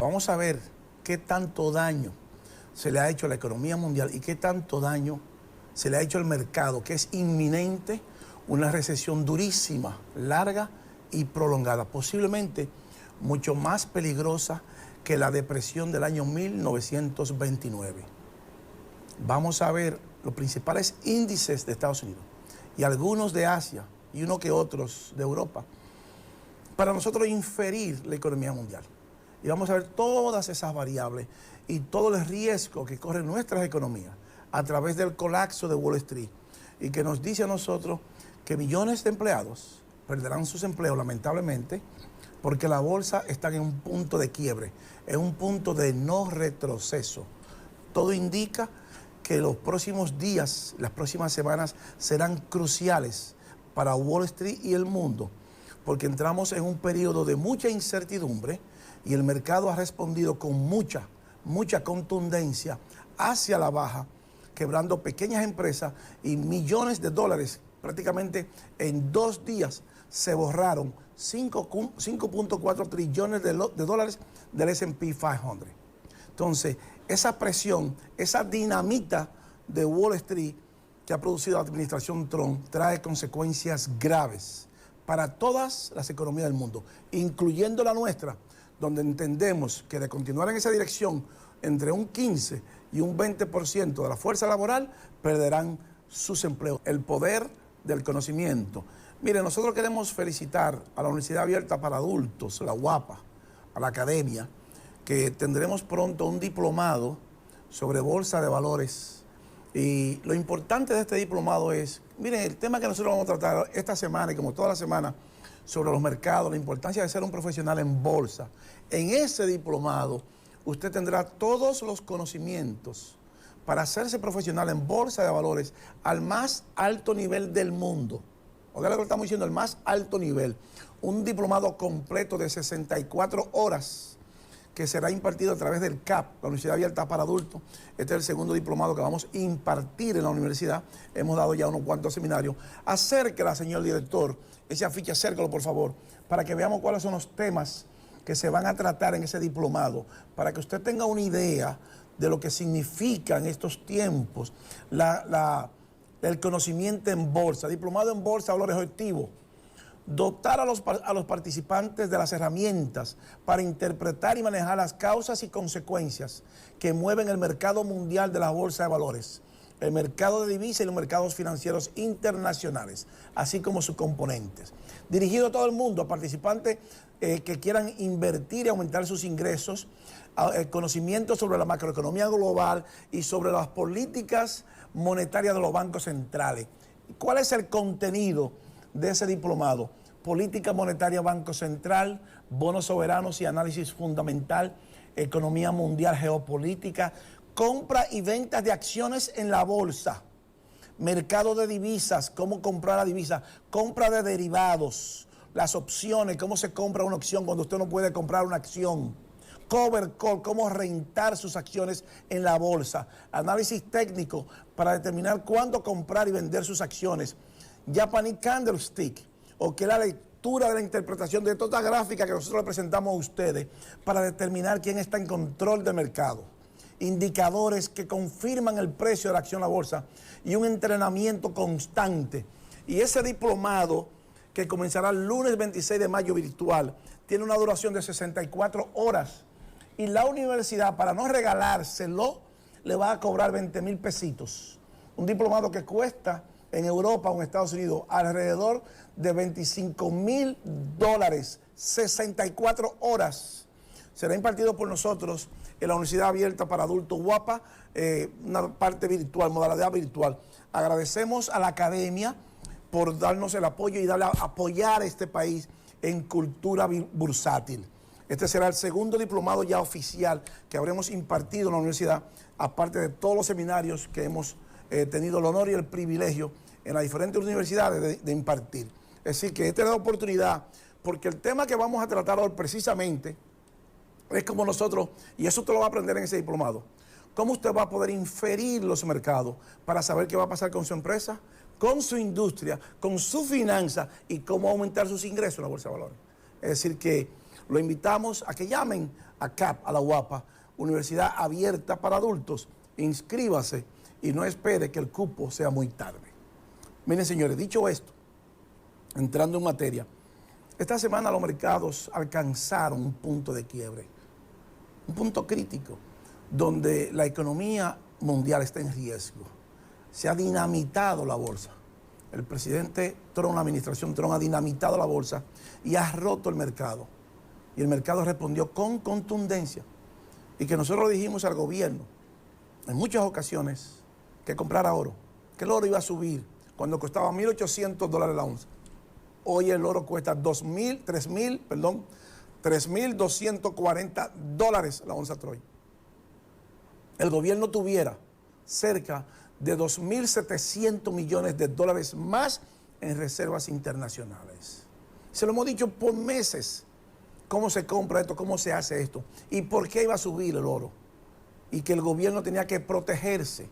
vamos a ver qué tanto daño se le ha hecho a la economía mundial y qué tanto daño se le ha hecho al mercado, que es inminente una recesión durísima, larga y prolongada, posiblemente mucho más peligrosa que la depresión del año 1929. Vamos a ver los principales índices de Estados Unidos y algunos de Asia y uno que otros de Europa, para nosotros inferir la economía mundial. Y vamos a ver todas esas variables y todo el riesgo que corren nuestras economías a través del colapso de Wall Street, y que nos dice a nosotros que millones de empleados perderán sus empleos lamentablemente, porque la bolsa está en un punto de quiebre, en un punto de no retroceso. Todo indica que los próximos días, las próximas semanas serán cruciales para Wall Street y el mundo, porque entramos en un periodo de mucha incertidumbre y el mercado ha respondido con mucha contundencia hacia la baja, quebrando pequeñas empresas y millones de dólares. Prácticamente en 2 días se borraron 5.4 trillones de dólares del S&P 500. Entonces, esa presión, esa dinamita de Wall Street que ha producido la administración Trump trae consecuencias graves para todas las economías del mundo, incluyendo la nuestra, donde entendemos que de continuar en esa dirección, entre un 15 y un 20% de la fuerza laboral perderán sus empleos. El poder del conocimiento. Mire, nosotros queremos felicitar a la Universidad Abierta para Adultos, la UAPA, a la academia, que tendremos pronto un diplomado sobre bolsa de valores. Y lo importante de este diplomado es, miren, el tema que nosotros vamos a tratar esta semana y como toda la semana sobre los mercados, la importancia de ser un profesional en bolsa. En ese diplomado usted tendrá todos los conocimientos para hacerse profesional en bolsa de valores al más alto nivel del mundo. Oiga lo que estamos diciendo, el más alto nivel. Un diplomado completo de 64 horas que será impartido a través del CAP, la Universidad Abierta para Adultos. Este es el segundo diplomado que vamos a impartir en la universidad. Hemos dado ya unos cuantos seminarios. Acérquela, señor director, ese afiche, acérquelo por favor, para que veamos cuáles son los temas que se van a tratar en ese diplomado, para que usted tenga una idea de lo que significa en estos tiempos el conocimiento en bolsa. Diplomado en bolsa, valores objetivos. Dotar a los participantes de las herramientas para interpretar y manejar las causas y consecuencias que mueven el mercado mundial de la bolsa de valores, el mercado de divisas y los mercados financieros internacionales, así como sus componentes. Dirigido a todo el mundo, a participantes que quieran invertir y aumentar sus ingresos, conocimiento sobre la macroeconomía global y sobre las políticas monetarias de los bancos centrales. ¿Cuál es el contenido de ese diplomado? Política monetaria, Banco Central, bonos soberanos y análisis fundamental, economía mundial, geopolítica, compra y ventas de acciones en la bolsa, mercado de divisas, cómo comprar la divisa, compra de derivados, las opciones, cómo se compra una opción cuando usted no puede comprar una acción, cover call, cómo rentar sus acciones en la bolsa, análisis técnico para determinar cuándo comprar y vender sus acciones, Japanese Candlestick, o que es la lectura de la interpretación de toda gráfica que nosotros le presentamos a ustedes para determinar quién está en control del mercado. Indicadores que confirman el precio de la acción en la bolsa y un entrenamiento constante. Y ese diplomado, que comenzará el lunes 26 de mayo virtual, tiene una duración de 64 horas. Y la universidad, para no regalárselo, le va a cobrar 20,000 pesitos. Un diplomado que cuesta en Europa o en Estados Unidos alrededor de 25,000 dólares, 64 horas. Será impartido por nosotros en la Universidad Abierta para Adultos UAPA, una parte virtual, modalidad virtual. Agradecemos a la academia por darnos el apoyo y apoyar a este país en cultura bursátil. Este será el segundo diplomado ya oficial que habremos impartido en la universidad, aparte de todos los seminarios que hemos tenido el honor y el privilegio en las diferentes universidades de impartir. Es decir, que esta es la oportunidad, porque el tema que vamos a tratar hoy precisamente es como nosotros, y eso usted lo va a aprender en ese diplomado, cómo usted va a poder inferir los mercados para saber qué va a pasar con su empresa, con su industria, con su finanza y cómo aumentar sus ingresos en la bolsa de valores. Es decir, que lo invitamos a que llamen a CAP, a la UAPA, Universidad Abierta para Adultos. Inscríbase y no espere que el cupo sea muy tarde. Miren, señores, dicho esto, entrando en materia, esta semana los mercados alcanzaron un punto de quiebre, un punto crítico, donde la economía mundial está en riesgo. Se ha dinamitado la bolsa. El presidente Trump, la administración Trump, ha dinamitado la bolsa y ha roto el mercado. Y el mercado respondió con contundencia. Y que nosotros le dijimos al gobierno, en muchas ocasiones, que comprara oro, que el oro iba a subir cuando costaba $1.800 la onza. Hoy el oro cuesta $3.240 la onza Troy. El gobierno tuviera cerca de 2.700 millones de dólares más en reservas internacionales. Se lo hemos dicho por meses, cómo se compra esto, cómo se hace esto y por qué iba a subir el oro. Y que el gobierno tenía que protegerse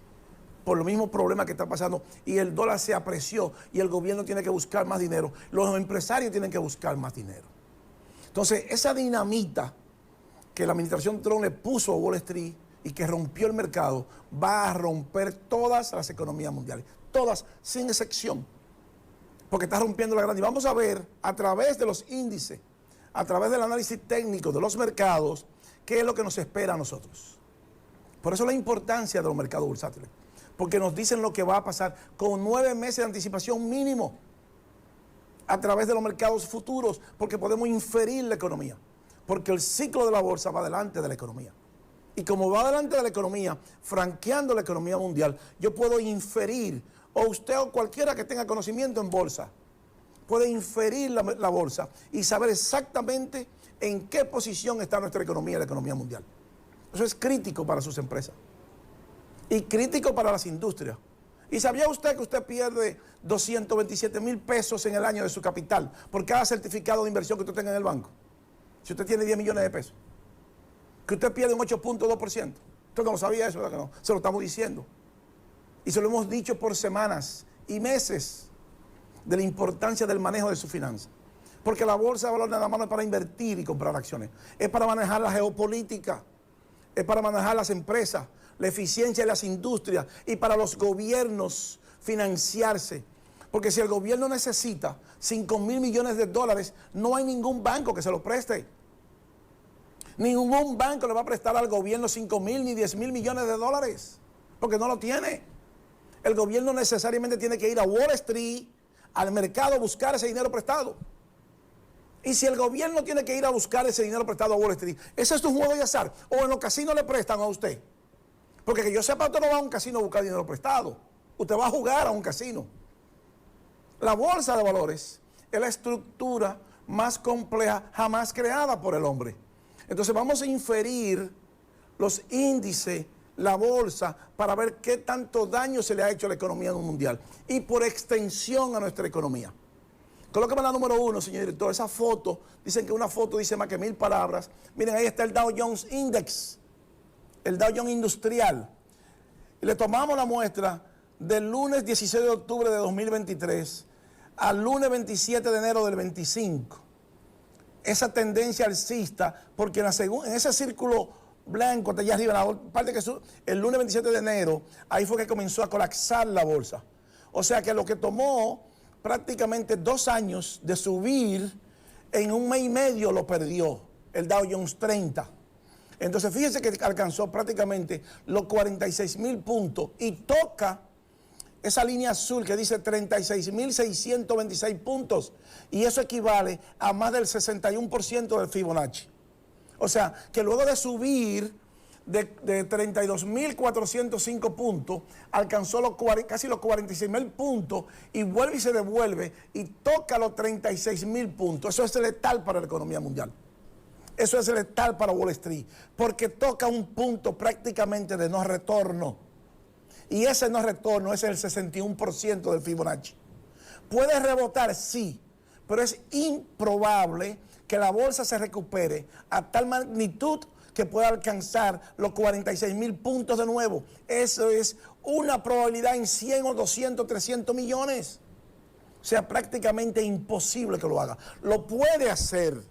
por los mismos problemas que está pasando y el dólar se apreció y el gobierno tiene que buscar más dinero, los empresarios tienen que buscar más dinero. Entonces, esa dinamita que la administración Trump le puso a Wall Street y que rompió el mercado, va a romper todas las economías mundiales, todas, sin excepción, porque está rompiendo la grande. Y vamos a ver a través de los índices, a través del análisis técnico de los mercados, qué es lo que nos espera a nosotros. Por eso la importancia de los mercados bursátiles, porque nos dicen lo que va a pasar con 9 meses de anticipación mínimo a través de los mercados futuros, porque podemos inferir la economía, porque el ciclo de la bolsa va delante de la economía. Y como va delante de la economía, franqueando la economía mundial, yo puedo inferir, o usted o cualquiera que tenga conocimiento en bolsa, puede inferir la bolsa y saber exactamente en qué posición está nuestra economía, la economía mundial. Eso es crítico para sus empresas y crítico para las industrias. ¿Y sabía usted que usted pierde 227,000 pesos en el año de su capital por cada certificado de inversión que usted tenga en el banco? Si usted tiene 10 millones de pesos. Que usted pierde un 8.2%. Usted no sabía eso, ¿verdad que no? Se lo estamos diciendo. Y se lo hemos dicho por semanas y meses de la importancia del manejo de su finanza. Porque la bolsa de valores nada más no es para invertir y comprar acciones. Es para manejar la geopolítica. Es para manejar las empresas, la eficiencia de las industrias y para los gobiernos financiarse. Porque si el gobierno necesita 5,000 millones de dólares, no hay ningún banco que se lo preste. Ningún banco le va a prestar al gobierno 5,000 ni 10,000 millones de dólares, porque no lo tiene. El gobierno necesariamente tiene que ir a Wall Street, al mercado, a buscar ese dinero prestado. Y si el gobierno tiene que ir a buscar ese dinero prestado a Wall Street, ese es un juego de azar. O en los casinos le prestan a usted. Porque que yo sepa, usted no va a un casino a buscar dinero prestado. Usted va a jugar a un casino. La bolsa de valores es la estructura más compleja jamás creada por el hombre. Entonces vamos a inferir los índices, la bolsa, para ver qué tanto daño se le ha hecho a la economía mundial y por extensión a nuestra economía. Colóqueme la número 1, señor director. Esa foto, dicen que una foto dice más que 1000 palabras. Miren, ahí está el Dow Jones Index, el Dow Jones Industrial. Y le tomamos la muestra del lunes 16 de octubre de 2023 al lunes 27 de enero del 25. Esa tendencia alcista, porque en ese círculo blanco, hasta allá arriba, la parte que el lunes 27 de enero, ahí fue que comenzó a colapsar la bolsa. O sea que lo que tomó prácticamente 2 años de subir, en un mes y medio lo perdió el Dow Jones 30. Entonces fíjense que alcanzó prácticamente los 46,000 puntos y toca esa línea azul que dice 36,626 puntos. Y eso equivale a más del 61% del Fibonacci. O sea, que luego de subir de 32,405 puntos, alcanzó casi los 46,000 puntos y vuelve y se devuelve y toca los 36,000 puntos. Eso es letal para la economía mundial. Eso es letal para Wall Street, porque toca un punto prácticamente de no retorno. Y ese no retorno es el 61% del Fibonacci. ¿Puede rebotar? Sí, pero es improbable que la bolsa se recupere a tal magnitud que pueda alcanzar los 46,000 puntos de nuevo. Eso es una probabilidad en 100 o 200, 300 millones. O sea, prácticamente imposible que lo haga. Lo puede hacer,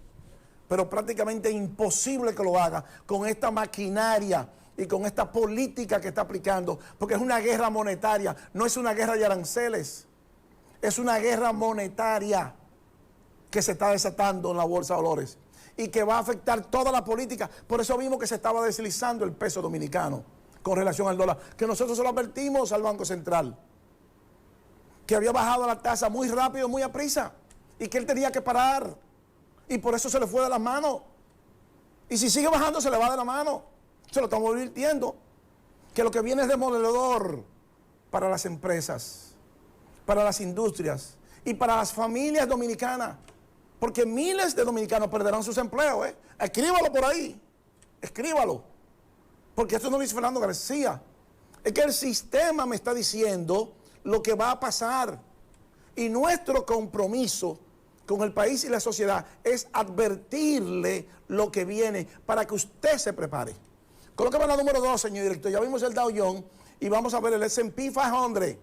pero prácticamente imposible que lo haga con esta maquinaria y con esta política que está aplicando, porque es una guerra monetaria, no es una guerra de aranceles, es una guerra monetaria que se está desatando en la bolsa de valores y que va a afectar toda la política. Por eso vimos que se estaba deslizando el peso dominicano con relación al dólar, que nosotros se lo advertimos al Banco Central, que había bajado la tasa muy rápido, muy aprisa, y que él tenía que parar, y por eso se le fue de las manos. Y si sigue bajando, se le va de la mano. Se lo estamos advirtiendo, que lo que viene es demoledor para las empresas, para las industrias y para las familias dominicanas, porque miles de dominicanos perderán sus empleos. Escríbalo por ahí, escríbalo, porque esto no lo dice Fernando García, es que el sistema me está diciendo lo que va a pasar, y nuestro compromiso con el país y la sociedad es advertirle lo que viene para que usted se prepare. Colóqueme la número 2, señor director. Ya vimos el Dow Jones y vamos a ver el S&P 500.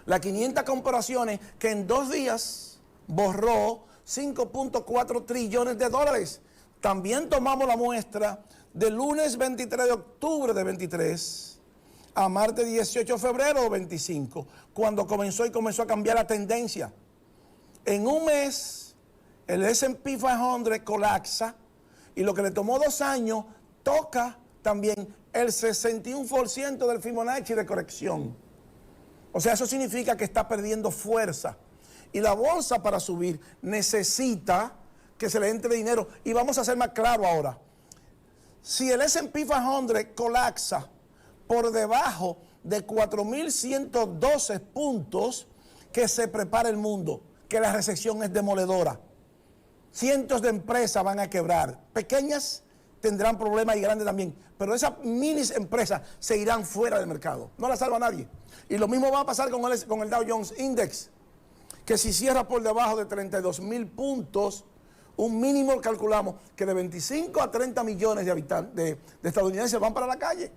Las 500 comparaciones que en 2 días borró 5.4 trillones de dólares. También tomamos la muestra del lunes 23 de octubre de 23 a martes 18 de febrero de 25, cuando comenzó a cambiar la tendencia. En un mes, el S&P 500 colapsa y lo que le tomó 2 años toca también el 61% del Fibonacci de corrección. O sea, eso significa que está perdiendo fuerza. Y la bolsa, para subir, necesita que se le entre dinero. Y vamos a ser más claro ahora. Si el S&P 500 colapsa por debajo de 4.112 puntos, que se prepare el mundo, que la recesión es demoledora. Cientos de empresas van a quebrar. Pequeñas tendrán problemas y grandes también. Pero esas mini empresas se irán fuera del mercado. No las salva nadie. Y lo mismo va a pasar con el Dow Jones Index, que si cierra por debajo de 32.000 puntos, un mínimo calculamos que de 25 a 30 millones de habitantes, de estadounidenses van para la calle.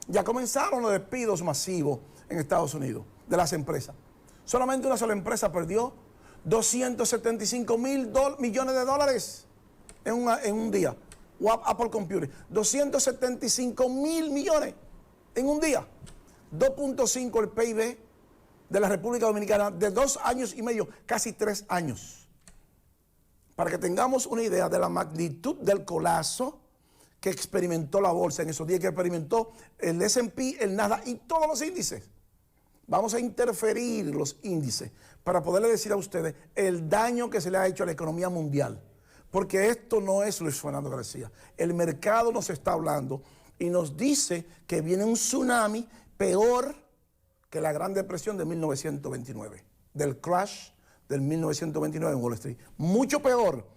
Ya comenzaron los despidos masivos en Estados Unidos de las empresas. Solamente una sola empresa perdió 275 mil millones de dólares en un día. Apple Computer, 275 mil millones en un día. 2.5 el PIB de la República Dominicana de 2 años y medio, casi 3 años. Para que tengamos una idea de la magnitud del colapso que experimentó la bolsa en esos días, que experimentó el S&P, el Nasdaq y todos los índices. Vamos a interferir los índices para poderle decir a ustedes el daño que se le ha hecho a la economía mundial. Porque esto no es Luis Fernando García. El mercado nos está hablando y nos dice que viene un tsunami peor que la Gran Depresión de 1929, del crash del 1929 en Wall Street. Mucho peor.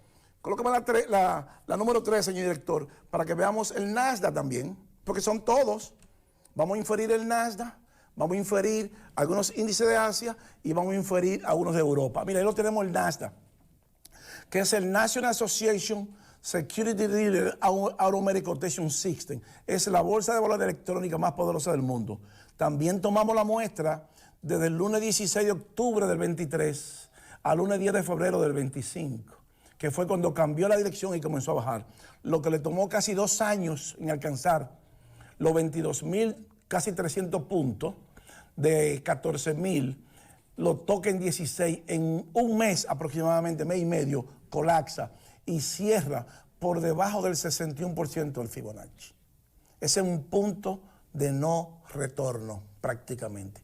Colócame la número 3, señor director, para que veamos el Nasdaq también, porque son todos. Vamos a inferir el Nasdaq, vamos a inferir algunos índices de Asia y vamos a inferir algunos de Europa. Mira, ahí lo tenemos el Nasdaq, que es el National Association Security Dealer Automatic Quotation System. Es la bolsa de valores electrónica más poderosa del mundo. También tomamos la muestra desde el lunes 16 de octubre del 23 al lunes 10 de febrero del 25, que fue cuando cambió la dirección y comenzó a bajar. Lo que le tomó casi 2 años en alcanzar los 22.000, casi 300 puntos, de 14.000, lo toca en 16, en un mes aproximadamente, mes y medio, colapsa y cierra por debajo del 61% del Fibonacci. Ese es un punto de no retorno prácticamente.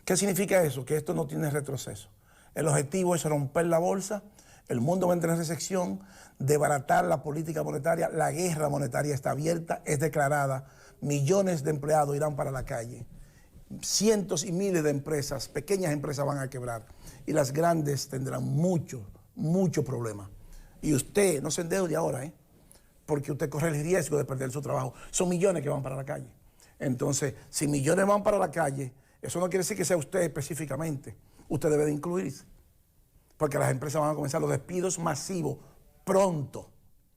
¿Qué significa eso? Que esto no tiene retroceso. El objetivo es romper la bolsa, el mundo va a entrar en recesión, desbaratar la política monetaria, la guerra monetaria está abierta, es declarada, millones de empleados irán para la calle. Cientos y miles de empresas, pequeñas empresas van a quebrar y las grandes tendrán mucho problema. Y usted no se endeude ahora, porque usted corre el riesgo de perder su trabajo. Son millones que van para la calle. Entonces, si millones van para la calle, eso no quiere decir que sea usted específicamente. Usted debe de incluirse, porque las empresas van a comenzar los despidos masivos pronto,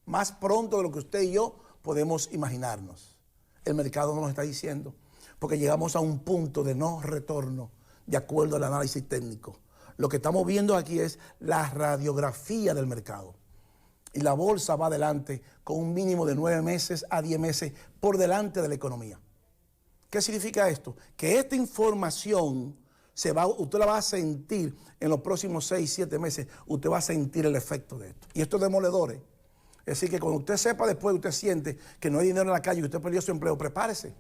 más pronto de lo que usted y yo podemos imaginarnos. El mercado nos lo está diciendo, porque llegamos a un punto de no retorno de acuerdo al análisis técnico. Lo que estamos viendo aquí es la radiografía del mercado. Y la bolsa va adelante con un mínimo de 9 meses a 10 meses por delante de la economía. ¿Qué significa esto? Que esta información usted la va a sentir en los próximos 6, 7 meses. Usted va a sentir el efecto de esto. Y esto es demoledor. Es decir, que cuando usted sepa después, usted siente que no hay dinero en la calle y usted perdió su empleo, prepárese.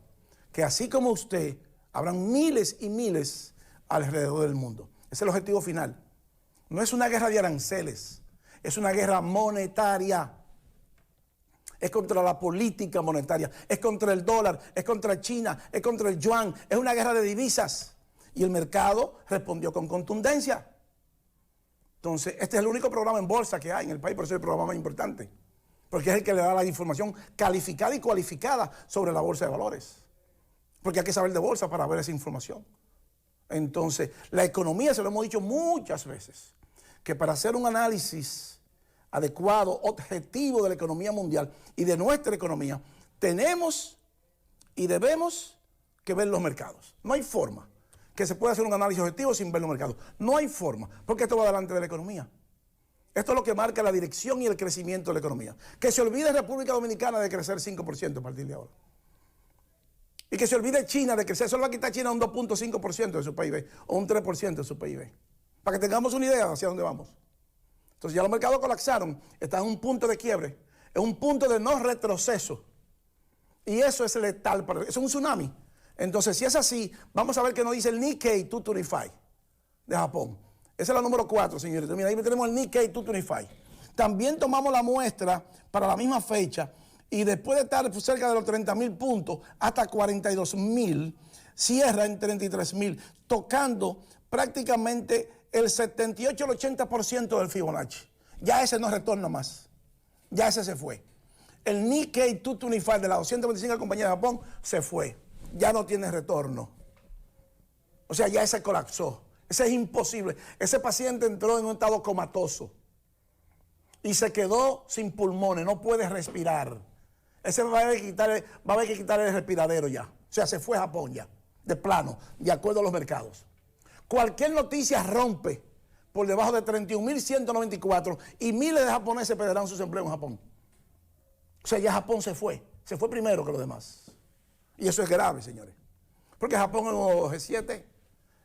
Que así como usted, habrán miles y miles alrededor del mundo. Ese es el objetivo final. No es una guerra de aranceles, es una guerra monetaria. Es contra la política monetaria, es contra el dólar, es contra China, es contra el yuan, es una guerra de divisas. Y el mercado respondió con contundencia. Entonces, este es el único programa en bolsa que hay en el país, por eso es el programa más importante. Porque es el que le da la información calificada y cualificada sobre la bolsa de valores. Porque hay que saber de bolsa para ver esa información. Entonces, la economía, se lo hemos dicho muchas veces, que para hacer un análisis adecuado, objetivo de la economía mundial y de nuestra economía, tenemos y debemos que ver los mercados. No hay forma que se pueda hacer un análisis objetivo sin ver los mercados. No hay forma, porque esto va delante de la economía. Esto es lo que marca la dirección y el crecimiento de la economía. Que se olvide República Dominicana de crecer 5% a partir de ahora. Y que se olvide China de crecer. Solo va a quitar China un 2.5% de su PIB o un 3% de su PIB. Para que tengamos una idea hacia dónde vamos. Entonces ya los mercados colapsaron, están en un punto de quiebre, en un punto de no retroceso. Y eso es letal, eso es un tsunami. Entonces, si es así, vamos a ver qué nos dice el Nikkei 225 de Japón. Esa es la número 4, señores. Mira, ahí tenemos el Nikkei 225. También tomamos la muestra para la misma fecha y después de estar cerca de los 30.000 puntos hasta 42.000, cierra en 33.000, tocando prácticamente el 78 al 80% del Fibonacci. Ya ese no retorna más. Ya ese se fue. El Nikkei 225 de las 225 compañías de Japón se fue. Ya no tiene retorno. O sea, ya ese colapsó. Ese es imposible. Ese paciente entró en un estado comatoso y se quedó sin pulmones, no puede respirar. Ese va a haber que quitar el respiradero ya. O sea, se fue a Japón ya, de plano, de acuerdo a los mercados. Cualquier noticia rompe por debajo de 31.194 y miles de japoneses perderán sus empleos en Japón. O sea, ya Japón se fue primero que los demás. Y eso es grave, señores. Porque Japón es un G7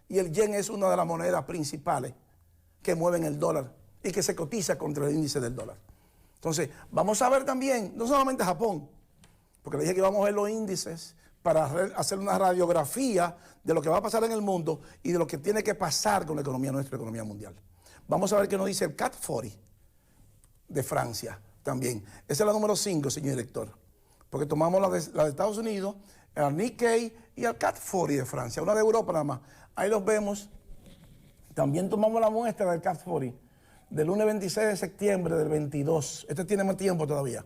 y el yen es una de las monedas principales que mueven el dólar y que se cotiza contra el índice del dólar. Entonces, vamos a ver también, no solamente Japón, porque le dije que vamos a ver los índices para hacer una radiografía de lo que va a pasar en el mundo y de lo que tiene que pasar con la economía nuestra, la economía mundial. Vamos a ver qué nos dice el CAC 40 de Francia también. Esa es la número 5, señor director. Porque tomamos la de Estados Unidos, el Nikkei y el CAC 40 de Francia, una de Europa nada más. Ahí los vemos. También tomamos la muestra del CAC 40 del lunes 26 de septiembre del 22. Este tiene más tiempo todavía.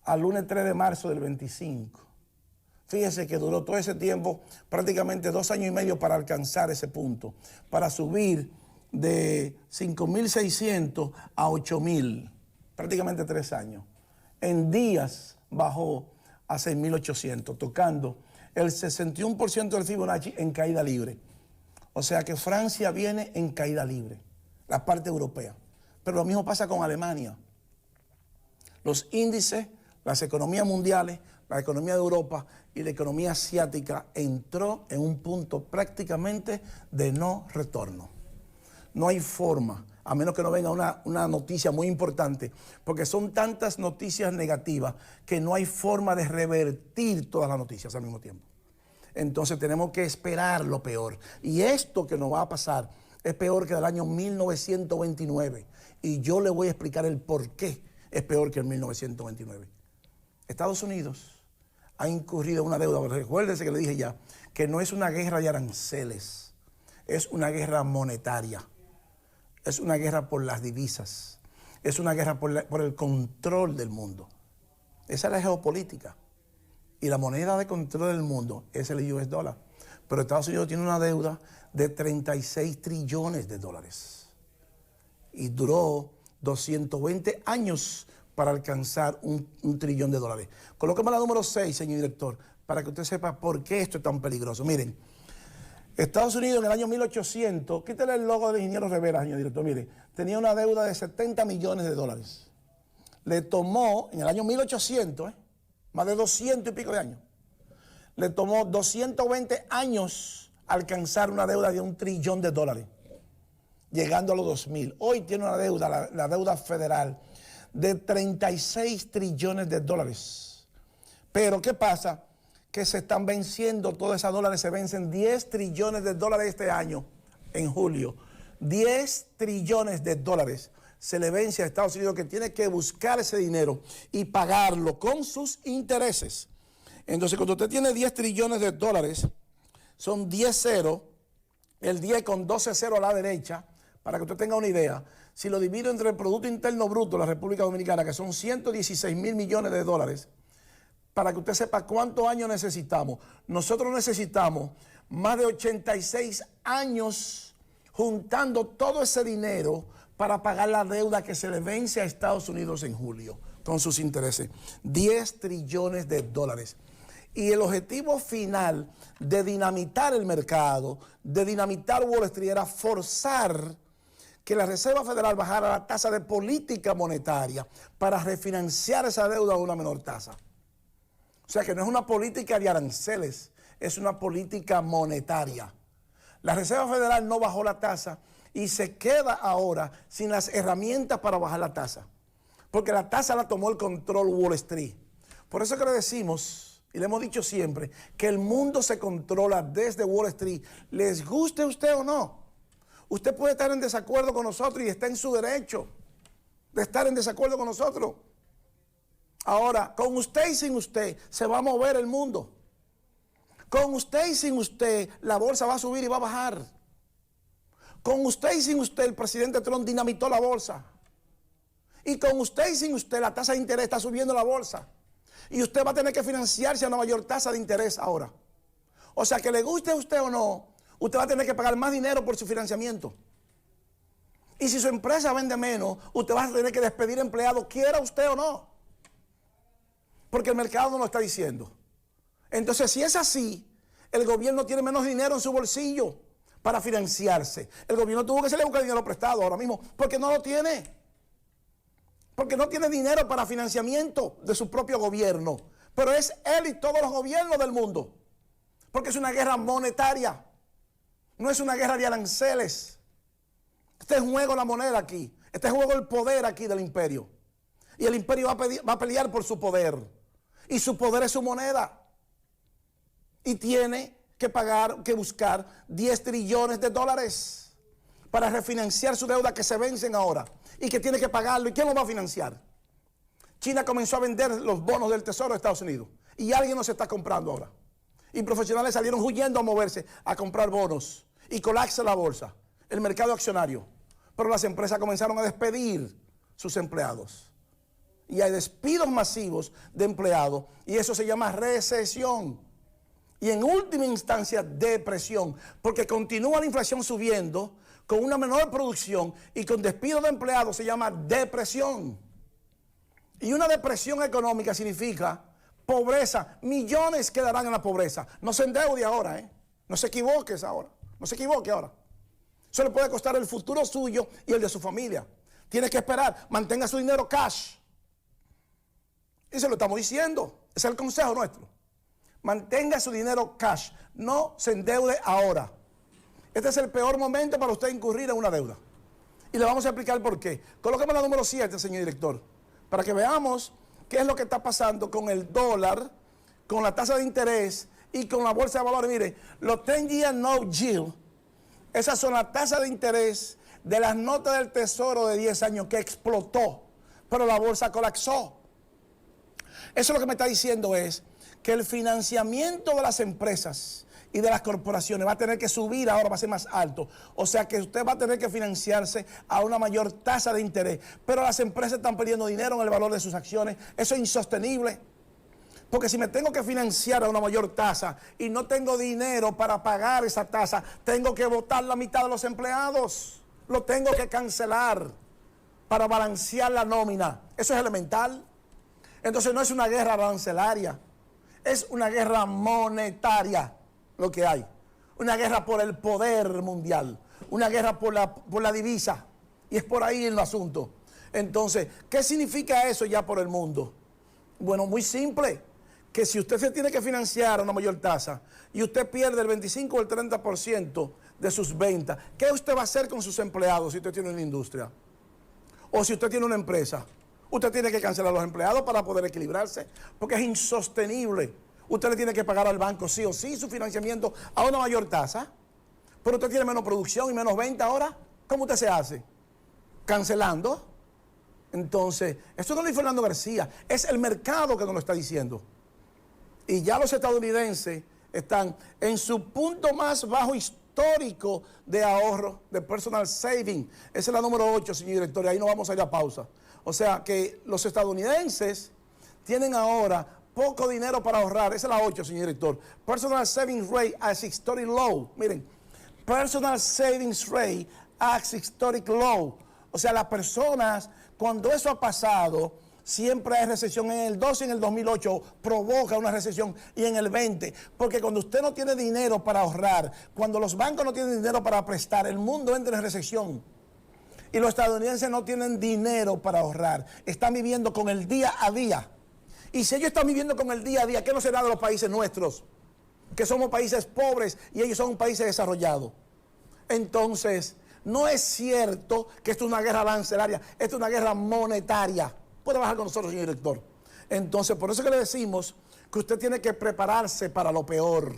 Al lunes 3 de marzo del 25. Fíjense que duró todo ese tiempo, prácticamente 2 años y medio para alcanzar ese punto, para subir de 5.600 a 8.000, prácticamente 3 años. En días bajó a 6.800, tocando el 61% del Fibonacci en caída libre. O sea que Francia viene en caída libre, la parte europea. Pero lo mismo pasa con Alemania. Los índices, las economías mundiales, la economía de Europa y la economía asiática entró en un punto prácticamente de no retorno. No hay forma, a menos que no venga una noticia muy importante, porque son tantas noticias negativas que no hay forma de revertir todas las noticias al mismo tiempo. Entonces tenemos que esperar lo peor. Y esto que nos va a pasar es peor que del año 1929. Y yo le voy a explicar el por qué es peor que el 1929. Estados Unidos ha incurrido en una deuda. Recuérdense que le dije ya que no es una guerra de aranceles, es una guerra monetaria. Es una guerra por las divisas. Es una guerra por el control del mundo. Esa es la geopolítica. Y la moneda de control del mundo es el US dólar. Pero Estados Unidos tiene una deuda de 36 trillones de dólares. Y duró 220 años para alcanzar un trillón de dólares. Colóqueme la número 6, señor director, para que usted sepa por qué esto es tan peligroso. Miren, Estados Unidos en el año 1800, quítale el logo de Ingeniero Rivera, señor director, mire, tenía una deuda de 70 millones de dólares. le tomó en el año 1800, más de 200 y pico de años, le tomó 220 años alcanzar una deuda de $1 trillón, llegando a los 2000. Hoy tiene una deuda, la deuda federal, de 36 trillones de dólares. Pero ¿qué pasa? Que se están venciendo, todos esos dólares se vencen 10 trillones de dólares este año, en julio. 10 trillones de dólares se le vence a Estados Unidos, que tiene que buscar ese dinero y pagarlo con sus intereses. Entonces, cuando usted tiene 10 trillones de dólares, son 10 ceros, el 10 con 12 ceros a la derecha, para que usted tenga una idea. Si lo divido entre el Producto Interno Bruto de la República Dominicana, que son 116 mil millones de dólares, para que usted sepa cuántos años necesitamos. Nosotros necesitamos más de 86 años juntando todo ese dinero para pagar la deuda que se le vence a Estados Unidos en julio, con sus intereses. 10 trillones de dólares. Y el objetivo final de dinamitar el mercado, de dinamitar Wall Street, era forzar que la Reserva Federal bajara la tasa de política monetaria para refinanciar esa deuda a una menor tasa. O sea que no es una política de aranceles, es una política monetaria. La Reserva Federal no bajó la tasa y se queda ahora sin las herramientas para bajar la tasa, porque la tasa la tomó el control Wall Street. Por eso que le decimos, y le hemos dicho siempre, que el mundo se controla desde Wall Street, les guste a usted o no. Usted puede estar en desacuerdo con nosotros y está en su derecho de estar en desacuerdo con nosotros. Ahora, con usted y sin usted se va a mover el mundo. Con usted y sin usted la bolsa va a subir y va a bajar. Con usted y sin usted el presidente Trump dinamitó la bolsa. Y con usted y sin usted la tasa de interés está subiendo la bolsa. Y usted va a tener que financiarse a una mayor tasa de interés ahora. O sea, que le guste a usted o no, usted va a tener que pagar más dinero por su financiamiento. Y si su empresa vende menos, usted va a tener que despedir empleados, quiera usted o no. Porque el mercado no lo está diciendo. Entonces, si es así, el gobierno tiene menos dinero en su bolsillo para financiarse. El gobierno tuvo que se le buscar dinero prestado ahora mismo porque no lo tiene. Porque no tiene dinero para financiamiento de su propio gobierno. Pero es él y todos los gobiernos del mundo. Porque es una guerra monetaria. No es una guerra de aranceles. Este es juego la moneda aquí. Este es juego el poder aquí del imperio. Y el imperio va a pelear por su poder. Y su poder es su moneda. Y tiene que pagar, que buscar 10 trillones de dólares para refinanciar su deuda que se vencen ahora. Y que tiene que pagarlo. ¿Y quién lo va a financiar? China comenzó a vender los bonos del Tesoro de Estados Unidos. Y alguien los está comprando ahora. Y profesionales salieron huyendo a moverse, a comprar bonos. Y colapsa la bolsa, el mercado accionario. Pero las empresas comenzaron a despedir sus empleados. Y hay despidos masivos de empleados. Y eso se llama recesión. Y en última instancia, depresión. Porque continúa la inflación subiendo con una menor producción y con despido de empleados se llama depresión. Y una depresión económica significa pobreza. Millones quedarán en la pobreza. No se endeude ahora, ¿eh? No se equivoques ahora. No se equivoque ahora. Eso le puede costar el futuro suyo y el de su familia. Tiene que esperar. Mantenga su dinero cash. Y se lo estamos diciendo. Ese es el consejo nuestro. Mantenga su dinero cash. No se endeude ahora. Este es el peor momento para usted incurrir en una deuda. Y le vamos a explicar por qué. Colóqueme la número 7, señor director, para que veamos qué es lo que está pasando con el dólar, con la tasa de interés y con la bolsa de valores. Mire, los 10-year note yield, esas son las tasas de interés de las notas del Tesoro de 10 años que explotó, pero la bolsa colapsó. Eso lo que me está diciendo es que el financiamiento de las empresas y de las corporaciones va a tener que subir ahora, va a ser más alto. O sea que usted va a tener que financiarse a una mayor tasa de interés. Pero las empresas están perdiendo dinero en el valor de sus acciones. Eso es insostenible. Porque si me tengo que financiar a una mayor tasa y no tengo dinero para pagar esa tasa, tengo que botar la mitad de los empleados. Lo tengo que cancelar para balancear la nómina. Eso es elemental. Entonces no es una guerra arancelaria, es una guerra monetaria lo que hay. Una guerra por el poder mundial, una guerra por la divisa. Y es por ahí el asunto. Entonces, ¿qué significa eso ya por el mundo? Bueno, muy simple, que si usted se tiene que financiar a una mayor tasa y usted pierde el 25 o el 30% de sus ventas, ¿qué usted va a hacer con sus empleados si usted tiene una industria? O si usted tiene una empresa, usted tiene que cancelar a los empleados para poder equilibrarse, porque es insostenible. Usted le tiene que pagar al banco sí o sí su financiamiento a una mayor tasa, pero usted tiene menos producción y menos venta ahora. ¿Cómo usted se hace? Cancelando. Entonces, esto no lo dice Fernando García, es el mercado que nos lo está diciendo. Y ya los estadounidenses están en su punto más bajo histórico de ahorro, de personal saving. Esa es la número 8, señor director, y ahí no vamos a ir a pausa. O sea que los estadounidenses tienen ahora poco dinero para ahorrar. Esa es la 8, señor director. Personal savings rate at historic low. Miren, personal savings rate at historic low. O sea, las personas, cuando eso ha pasado, siempre hay recesión. En el 12 y en el 2008 provoca una recesión y en el 20. Porque cuando usted no tiene dinero para ahorrar, cuando los bancos no tienen dinero para prestar, el mundo entra en recesión. Y los estadounidenses no tienen dinero para ahorrar. Están viviendo con el día a día. Y si ellos están viviendo con el día a día, ¿qué no será de los países nuestros? Que somos países pobres y ellos son países desarrollados. Entonces, no es cierto que esto es una guerra arancelaria, esto es una guerra monetaria. Puede bajar con nosotros, señor director. Entonces, por eso que le decimos que usted tiene que prepararse para lo peor,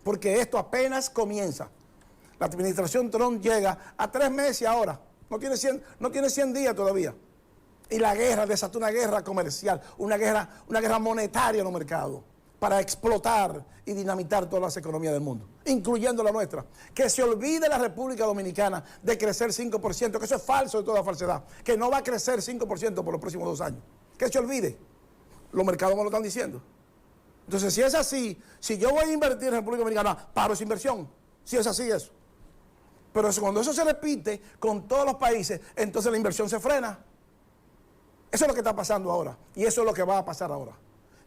porque esto apenas comienza. La administración Trump llega a 3 meses ahora, no tiene 100 días todavía. Y la guerra desató una guerra comercial, una guerra monetaria en los mercados, para explotar y dinamitar todas las economías del mundo, incluyendo la nuestra. Que se olvide la República Dominicana de crecer 5%, que eso es falso de toda falsedad, que no va a crecer 5% por los próximos 2 años. Que se olvide. Los mercados me lo están diciendo. Entonces, si es así, si yo voy a invertir en República Dominicana, paro esa inversión. Si es así eso. Pero cuando eso se repite con todos los países, entonces la inversión se frena. Eso es lo que está pasando ahora. Y eso es lo que va a pasar ahora.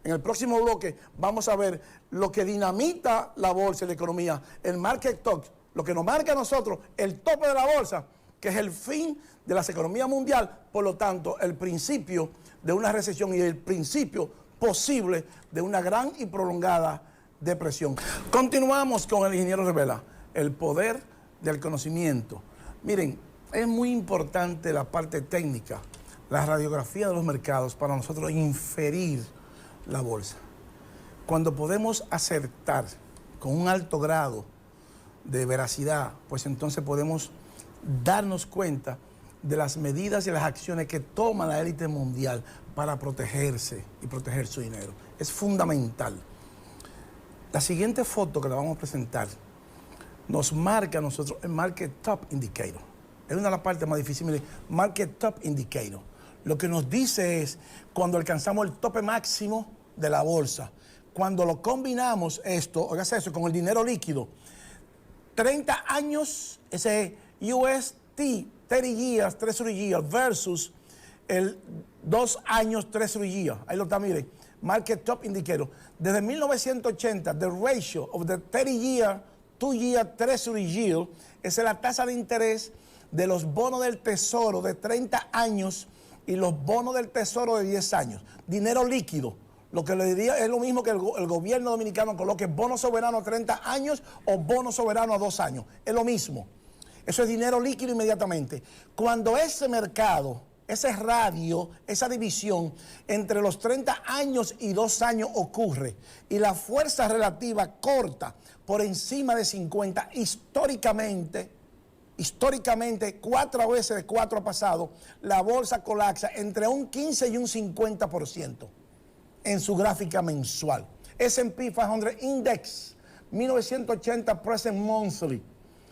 En el próximo bloque vamos a ver lo que dinamita la bolsa y la economía, el market top, lo que nos marca a nosotros, el tope de la bolsa, que es el fin de las economías mundiales, por lo tanto, el principio de una recesión y el principio posible de una gran y prolongada depresión. Continuamos con el ingeniero Rivera, el poder del conocimiento. Miren, es muy importante la parte técnica, la radiografía de los mercados para nosotros inferir la bolsa. Cuando podemos acertar con un alto grado de veracidad, pues entonces podemos darnos cuenta de las medidas y las acciones que toma la élite mundial para protegerse y proteger su dinero. Es fundamental. La siguiente foto que la vamos a presentar nos marca a nosotros el Market Top Indicator. Es una de las partes más difíciles. Mire, Market Top Indicator. Lo que nos dice es cuando alcanzamos el tope máximo de la bolsa. Cuando lo combinamos esto, oiga eso, con el dinero líquido, 30 años, ese UST, 30 years, Treasury year, versus el 2 años Treasury year. Ahí lo está, mire, Market Top Indicator. Desde 1980, the ratio of the 30 year, 2 year Treasury yield, esa es la tasa de interés de los bonos del tesoro de 30 años y los bonos del tesoro de 10 años. Dinero líquido. Lo que le diría es lo mismo que el gobierno dominicano coloque bono soberano a 30 años o bono soberano a 2 años. Es lo mismo. Eso es dinero líquido inmediatamente. Cuando ese mercado, ese radio, esa división entre los 30 años y 2 años ocurre y la fuerza relativa corta por encima de 50, históricamente 4 veces de 4 ha pasado, la bolsa colapsa entre un 15 y un 50% en su gráfica mensual. S&P 500 Index, 1980 Present Monthly.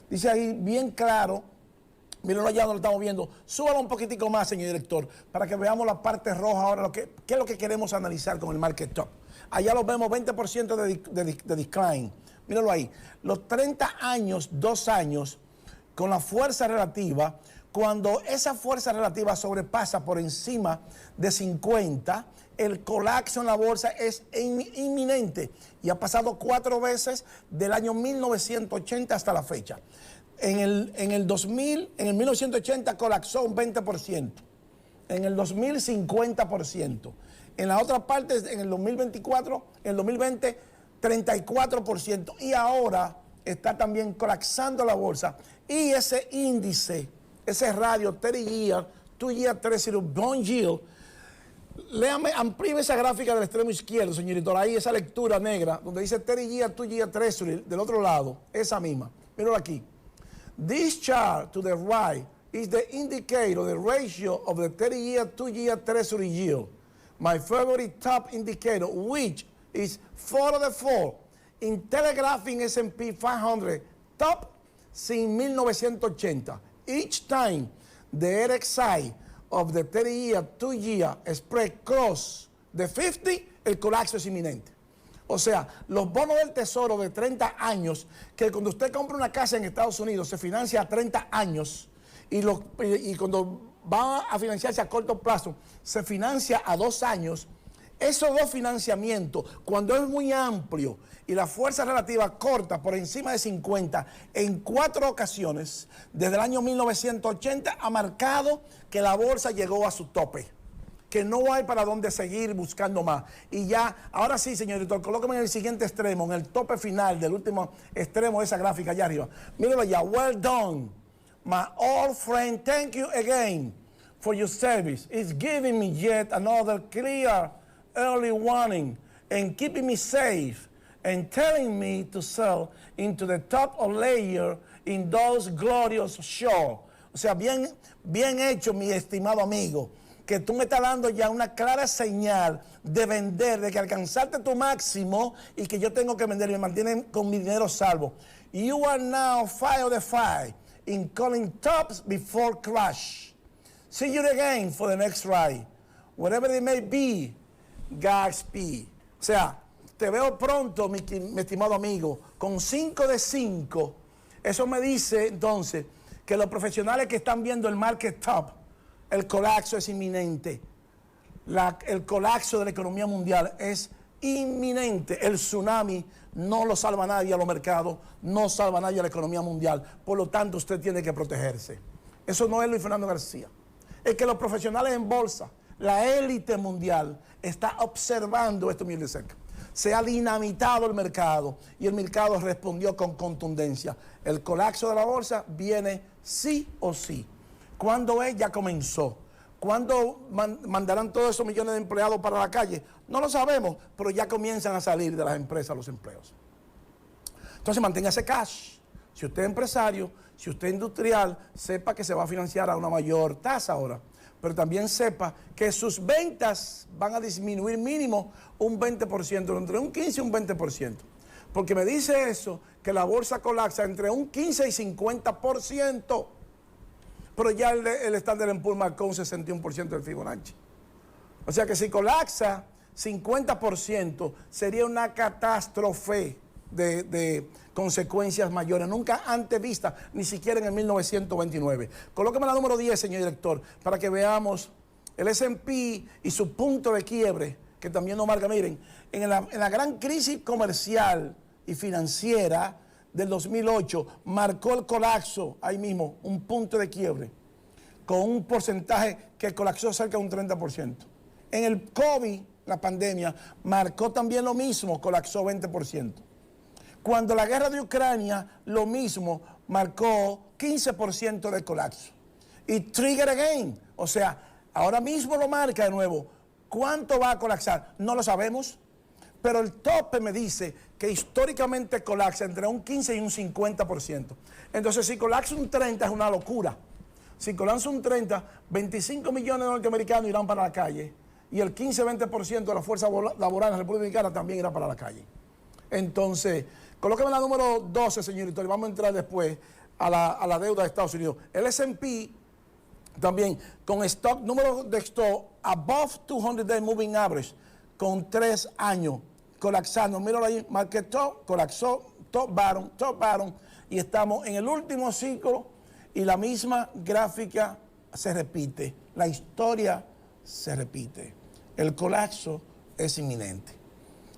Dice ahí bien claro, mírenlo allá donde lo estamos viendo. Súbalo un poquitico más, señor director, para que veamos la parte roja ahora, qué es lo que queremos analizar con el Market Top. Allá lo vemos, 20% de decline. Mírenlo ahí. Los 30 años, 2 años, con la fuerza relativa, cuando esa fuerza relativa sobrepasa por encima de 50, el colapso en la bolsa es inminente y ha pasado 4 veces del año 1980 hasta la fecha. En el 1980 colapsó un 20%. En el 2000, 50%. En la otra parte, en el 2024, en el 2020, 34%. Y ahora está también colapsando la bolsa. Y ese índice, ese radio 30-year, 2-year Treasury Bond Yield, léame, amplíe esa gráfica del extremo izquierdo, señorito, ahí esa lectura negra, donde dice 30-year, 2-year Treasury, del otro lado, esa misma. Míralo aquí. This chart to the right is the indicator, the ratio of the 30-year, 2-year Treasury yield. My favorite top indicator, which is 4 of the 4 in telegraphing S&P 500 top since 1980. Each time the RXI of the 30-year, 2-year spread cross the 50, el colapso es inminente. O sea, los bonos del tesoro de 30 años, que cuando usted compra una casa en Estados Unidos se financia a 30 años y cuando va a financiarse a corto plazo se financia a 2 años. Esos dos financiamientos, cuando es muy amplio y la fuerza relativa corta por encima de 50, en 4 ocasiones, desde el año 1980, ha marcado que la bolsa llegó a su tope, que no hay para dónde seguir buscando más. Y ya, ahora sí, señorito, colóqueme en el siguiente extremo, en el tope final del último extremo de esa gráfica allá arriba. Mírenlo ya, well done, my old friend, thank you again for your service. It's giving me yet another clear early warning and keeping me safe and telling me to sell into the top of layer in those glorious shores. O sea, bien hecho, mi estimado amigo, que tú me estás dando ya una clara señal de vender, de que alcanzaste tu máximo y que yo tengo que vender y me mantienen con mi dinero salvo. You are now 5 of the 5 in calling tops before crash. See you again for the next ride. Whatever it may be, Godspeed. O sea, te veo pronto, mi estimado amigo, con 5 de 5. Eso me dice entonces que los profesionales que están viendo el market top, el colapso es inminente. El colapso de la economía mundial es inminente. El tsunami no lo salva nadie a los mercados, no salva a nadie a la economía mundial. Por lo tanto, usted tiene que protegerse. Eso no es Luis Fernando García. Es que los profesionales en bolsa, la élite mundial, está observando esto muy de cerca. Se ha dinamitado el mercado y el mercado respondió con contundencia. El colapso de la bolsa viene sí o sí. ¿Cuándo es? Ya comenzó. ¿Cuándo mandarán todos esos millones de empleados para la calle? No lo sabemos, pero ya comienzan a salir de las empresas los empleos. Entonces manténgase cash. Si usted es empresario, si usted es industrial, sepa que se va a financiar a una mayor tasa ahora. Pero también sepa que sus ventas van a disminuir mínimo un 20%, entre un 15 y un 20%. Porque me dice eso, que la bolsa colapsa entre un 15 y 50%. Pero ya el Standard & Poor's marcó un 61% del Fibonacci. O sea que si colapsa 50% sería una catástrofe de consecuencias mayores, nunca antes vista, ni siquiera en el 1929. Colóqueme la número 10, señor director, para que veamos el S&P y su punto de quiebre, que también nos marca. Miren, en la gran crisis comercial y financiera del 2008, marcó el colapso, ahí mismo, un punto de quiebre, con un porcentaje que colapsó cerca de un 30%. En el COVID, la pandemia, marcó también lo mismo, colapsó 20%. Cuando la guerra de Ucrania, lo mismo, marcó 15% de colapso. Y trigger again, o sea, ahora mismo lo marca de nuevo. ¿Cuánto va a colapsar? No lo sabemos, pero el tope me dice que históricamente colapsa entre un 15 y un 50%. Entonces, si colapsa un 30 es una locura. Si colapsa un 30, 25 millones de norteamericanos irán para la calle y el 15-20% de la fuerza laboral en la República Dominicana también irá para la calle. Entonces, colóqueme la número 12, señorito, y vamos a entrar después a la deuda de Estados Unidos. El S&P también con stock, número de stock above 200-day moving average, con 3 años, colapsando. Míralo ahí, market top, colapsó, top bottom, y estamos en el último ciclo y la misma gráfica se repite. La historia se repite. El colapso es inminente.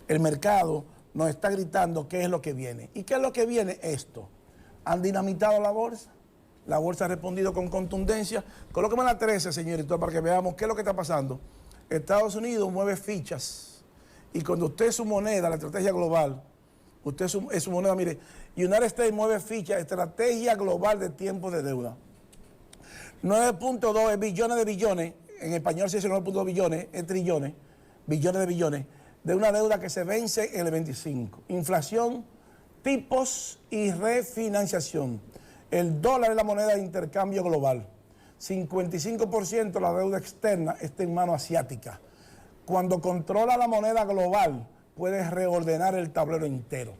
El mercado nos está gritando qué es lo que viene. ¿Y qué es lo que viene? Esto. Han dinamitado la bolsa, La bolsa ha respondido con contundencia. Colóqueme la 13, señorito, para que veamos qué es lo que está pasando. Estados Unidos mueve fichas. Y cuando usted es su moneda, la estrategia global, usted es su moneda, mire, United States mueve fichas, estrategia global de tiempo de deuda. 9.2 billones de billones, en español se dice 9.2 billones, es trillones, billones de billones, de una deuda que se vence en el 25. Inflación, tipos y refinanciación. El dólar es la moneda de intercambio global. 55% de la deuda externa está en mano asiática. Cuando controla la moneda global, puede reordenar el tablero entero.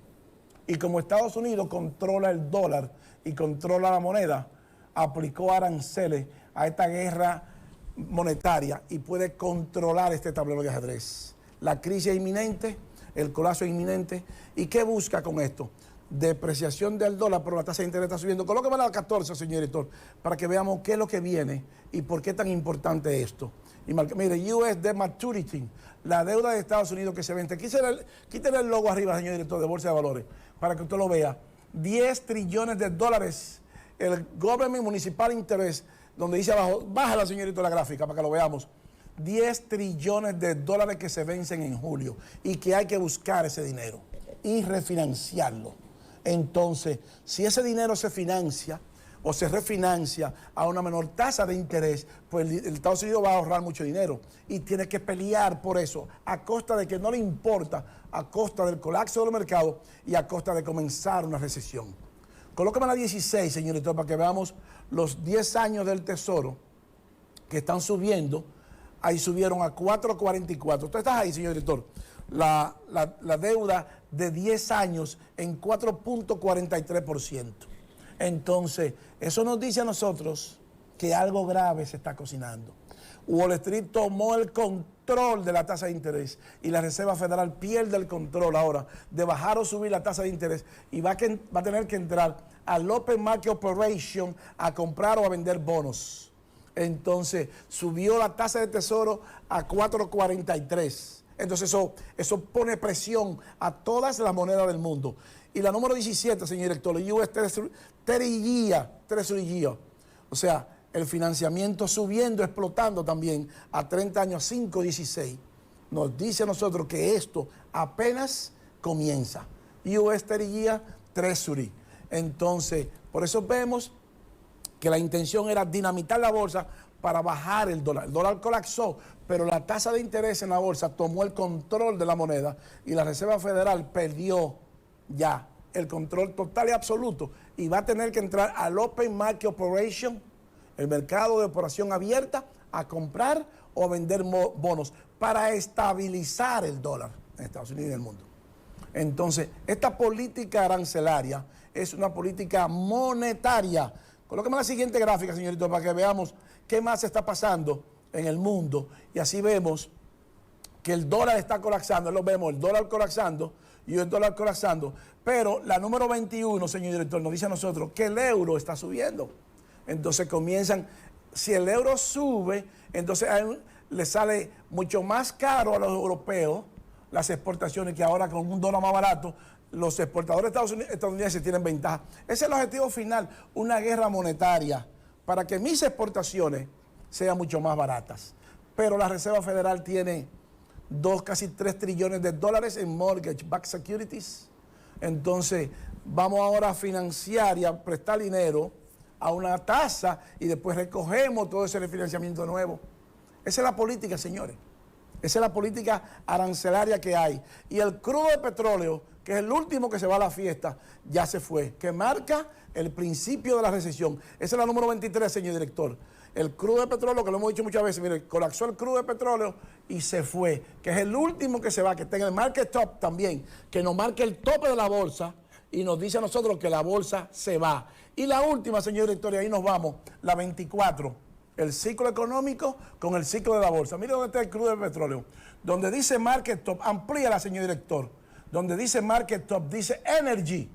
Y como Estados Unidos controla el dólar y controla la moneda, aplicó aranceles a esta guerra monetaria y puede controlar este tablero de ajedrez. La crisis es inminente, el colapso es inminente. ¿Y qué busca con esto? Depreciación del dólar, pero la tasa de interés está subiendo. Colóqueme la 14, señor director, para que veamos qué es lo que viene y por qué es tan importante esto. Y mire, US Debt Maturity, la deuda de Estados Unidos que se vende. Quítale el logo arriba, señor director, de Bolsa de Valores, para que usted lo vea. 10 trillones de dólares, el Government Municipal Interest, donde dice abajo, bájala, señorito, la gráfica, para que lo veamos. 10 trillones de dólares que se vencen en julio y que hay que buscar ese dinero y refinanciarlo. Entonces, si ese dinero se financia o se refinancia a una menor tasa de interés, pues el Estados Unidos va a ahorrar mucho dinero y tiene que pelear por eso, a costa de que no le importa, a costa del colapso del mercado y a costa de comenzar una recesión. Colócame la 16, señorito, para que veamos los 10 años del Tesoro que están subiendo. Ahí subieron a 4.44. Usted está ahí, señor director. La deuda de 10 años en 4.43%. Entonces, eso nos dice a nosotros que algo grave se está cocinando. Wall Street tomó el control de la tasa de interés y la Reserva Federal pierde el control ahora de bajar o subir la tasa de interés y va a tener que entrar al Open Market Operation a comprar o a vender bonos. Entonces, subió la tasa de tesoro a 4.43. Entonces, eso pone presión a todas las monedas del mundo. Y la número 17, señor director, el US Treasury Yield. O sea, el financiamiento subiendo, explotando también a 30 años, 5.16. Nos dice a nosotros que esto apenas comienza. US Treasury. Entonces, por eso vemos que la intención era dinamitar la bolsa para bajar el dólar. El dólar colapsó, pero la tasa de interés en la bolsa tomó el control de la moneda y la Reserva Federal perdió ya el control total y absoluto y va a tener que entrar al Open Market Operation, el mercado de operación abierta, a comprar o vender bonos para estabilizar el dólar en Estados Unidos y en el mundo. Entonces, esta política arancelaria es una política monetaria. Colóqueme la siguiente gráfica, señorito, para que veamos qué más está pasando en el mundo. Y así vemos que el dólar está colapsando. Lo vemos, el dólar colapsando y el dólar colapsando. Pero la número 21, señor director, nos dice a nosotros que el euro está subiendo. Entonces comienzan, si el euro sube, entonces le sale mucho más caro a los europeos las exportaciones, que ahora con un dólar más barato, los exportadores estadounidenses tienen ventaja. Ese es el objetivo final, una guerra monetaria, para que mis exportaciones sean mucho más baratas. Pero la Reserva Federal tiene casi 3 trillones de dólares en mortgage-backed securities. Entonces, vamos ahora a financiar y a prestar dinero a una tasa y después recogemos todo ese refinanciamiento nuevo. Esa es la política, señores. Esa es la política arancelaria que hay. Y el crudo de petróleo, que es el último que se va a la fiesta, ya se fue, que marca el principio de la recesión. Esa es la número 23, señor director. El crudo de petróleo, que lo hemos dicho muchas veces, mire, colapsó el crudo de petróleo y se fue, que es el último que se va, que tenga el market top también, que nos marque el tope de la bolsa y nos dice a nosotros que la bolsa se va. Y la última, señor director, y ahí nos vamos, la 24. El ciclo económico con el ciclo de la bolsa. Mire dónde está el crudo de petróleo. Donde dice market top, amplíala, señor director. Donde dice market top, dice energy.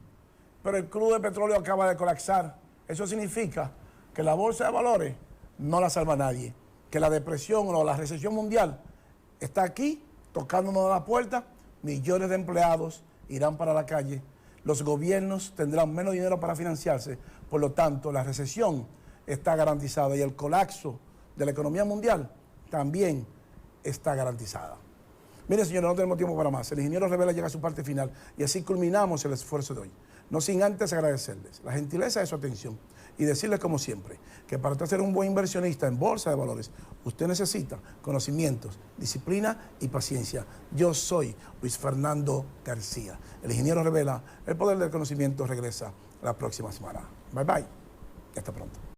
Pero el crudo de petróleo acaba de colapsar. Eso significa que la bolsa de valores no la salva nadie. Que la depresión o la recesión mundial está aquí, tocándonos a la puerta. Millones de empleados irán para la calle. los gobiernos tendrán menos dinero para financiarse, por lo tanto la recesión está garantizada y el colapso de la economía mundial también está garantizada. Miren, señores, no tenemos tiempo para más. El ingeniero Revela llega a su parte final y así culminamos el esfuerzo de hoy. No sin antes agradecerles la gentileza de su atención y decirles, como siempre, que para usted ser un buen inversionista en bolsa de valores, usted necesita conocimientos, disciplina y paciencia. Yo soy Luis Fernando García. El ingeniero Revela, el poder del conocimiento regresa la próxima semana. Bye bye y hasta pronto.